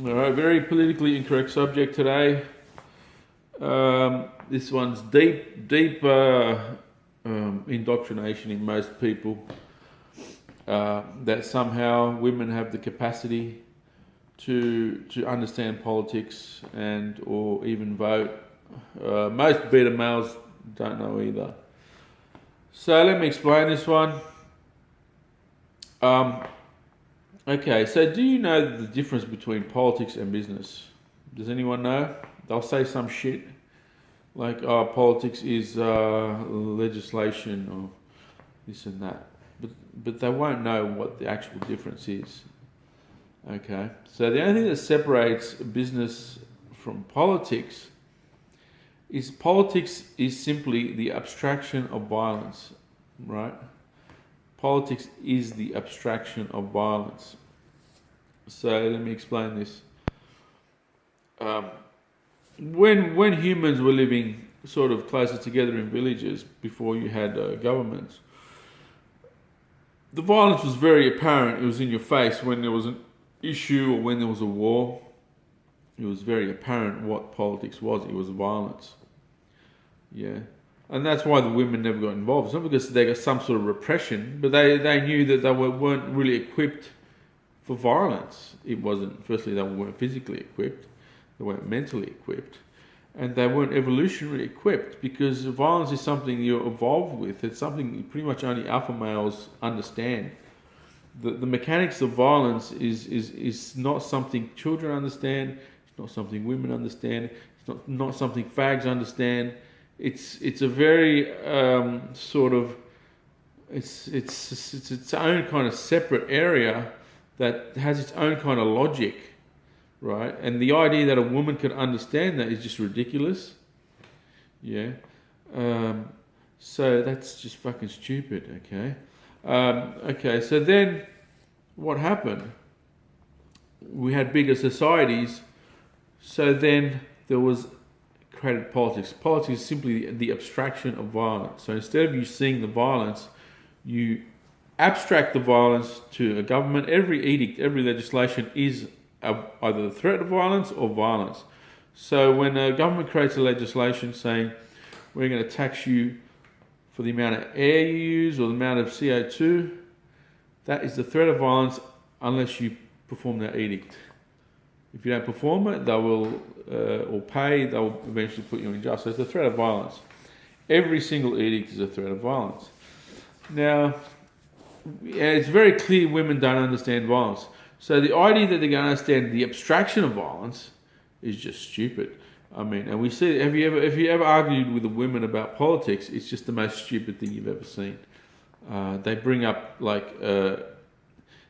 All right, very politically incorrect subject today. This one's deep indoctrination in most people that somehow women have the capacity to understand politics and or even vote. Most beta males don't know either. So let me explain this one. Okay, so do you know the difference between politics and business? Does anyone know? They'll say some shit like, "Oh, politics is legislation or this and that," but they won't know what the actual difference is. Okay, so the only thing that separates business from politics is simply the abstraction of violence, right? Politics is the abstraction of violence. So let me explain this. When humans were living sort of closer together in villages before you had governments, the violence was very apparent. It was in your face when there was an issue or when there was a war. It was very apparent what politics was. It was violence. Yeah. And that's why the women never got involved. It's not because they got some sort of repression, but they knew that they weren't really equipped for violence. It wasn't, firstly, they weren't physically equipped, they weren't mentally equipped, and they weren't evolutionarily equipped, because violence is something you're evolved with. It's something pretty much only alpha males understand. The mechanics of violence is not something children understand, it's not something women understand, it's not something fags understand. It's a very sort of it's its own kind of separate area that has its own kind of logic, right? And the idea that a woman could understand that is just ridiculous. Yeah. So that's just fucking stupid. Okay. Okay. So then, what happened? We had bigger societies. So then there was created politics. Politics is simply the abstraction of violence. So instead of you seeing the violence, you abstract the violence to a government. Every edict, every legislation is either the threat of violence or violence. So when a government creates a legislation saying we're going to tax you for the amount of air you use or the amount of CO2, that is the threat of violence unless you perform that edict. If you don't perform it, they will, or pay, they will eventually put you in jail. So it's a threat of violence. Every single edict is a threat of violence. Now, it's very clear women don't understand violence. So the idea that they're going to understand the abstraction of violence is just stupid. I mean, and we see, if you ever argued with the women about politics, it's just the most stupid thing you've ever seen. They bring up like,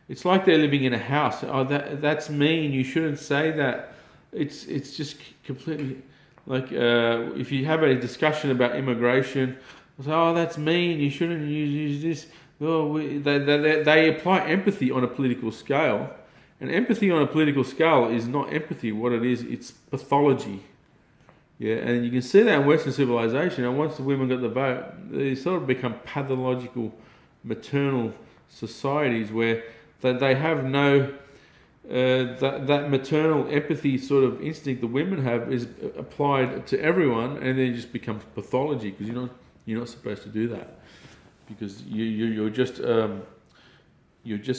it's like they're living in a house. Oh, that's mean. You shouldn't say that. It's just completely like if you have a discussion about immigration, say, oh, that's mean. You shouldn't use this. Oh, they apply empathy on a political scale, and empathy on a political scale is not empathy. What it is, it's pathology. Yeah, and you can see that in Western civilization. And once the women got the vote, they sort of become pathological, maternal societies where they have no that maternal empathy sort of instinct the women have is applied to everyone, and then it just becomes pathology, because you're not supposed to do that, because you're just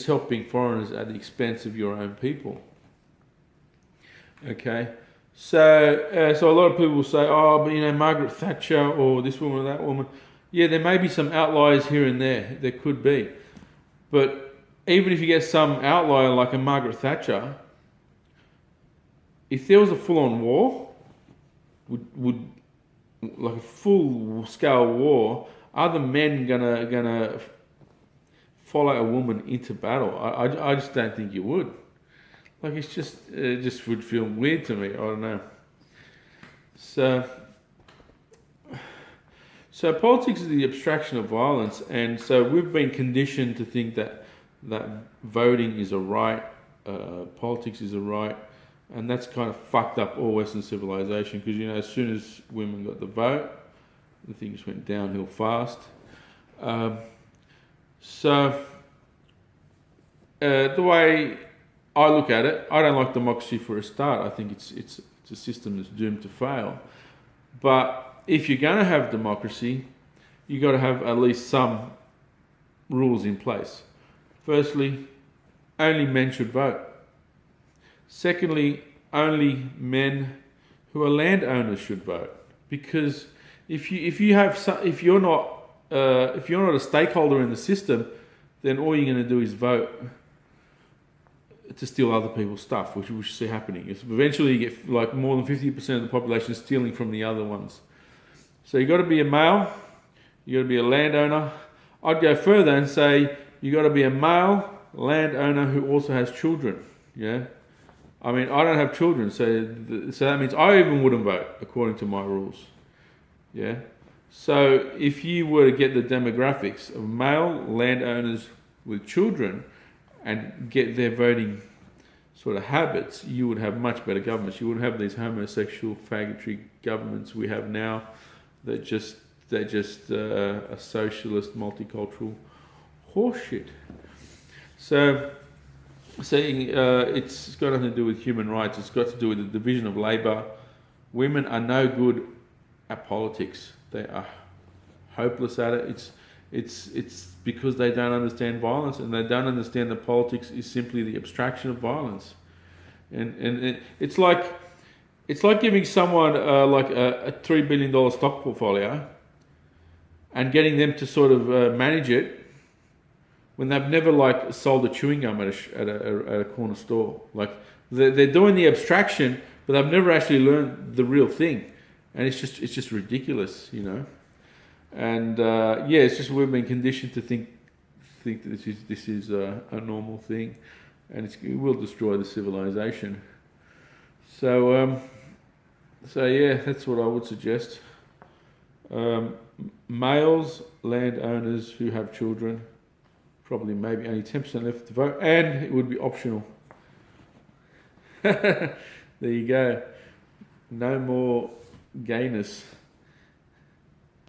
helping foreigners at the expense of your own people. Okay, so a lot of people will say, oh, but Margaret Thatcher or this woman or that woman. Yeah, there may be some outliers here and there. There could be, but even if you get some outlier like a Margaret Thatcher, if there was a full-on war, would like a full-scale war, are the men gonna follow a woman into battle? I just don't think you would. Like it just would feel weird to me. I don't know. So politics is the abstraction of violence, and so we've been conditioned to think that voting is a right, politics is a right, and that's kind of fucked up all Western civilization, because as soon as women got the vote, the things went downhill fast. The way I look at it. I don't like democracy for a start. I think it's a system that's doomed to fail. But if you're going to have democracy, you got to have at least some rules in place. Firstly, only men should vote. Secondly, only men who are landowners should vote. Because if you're not a stakeholder in the system, then all you're going to do is vote to steal other people's stuff, which we see happening. Eventually, you get like more than 50% of the population stealing from the other ones. So you got to be a male. You got to be a landowner. I'd go further and say you got to be a male landowner who also has children. Yeah, I mean I don't have children, so that means I even wouldn't vote according to my rules. Yeah. So if you were to get the demographics of male landowners with children and get their voting sort of habits, you would have much better governments. You wouldn't have these homosexual, faggotry governments we have now that they're just a socialist, multicultural horseshit. So it's got nothing to do with human rights. It's got to do with the division of labour. Women are no good at politics. They are hopeless at it. It's because they don't understand violence, and they don't understand that politics is simply the abstraction of violence. And it's like giving someone like a $3 billion stock portfolio and getting them to sort of manage it when they've never like sold a chewing gum at a corner store. Like they're doing the abstraction, but they've never actually learned the real thing, and it's just ridiculous, you know. And it's just we've been conditioned to think that this is a normal thing, and it will destroy the civilization. So yeah, that's what I would suggest. Males, landowners who have children, probably maybe only 10% left to vote, and it would be optional. There you go. No more gayness.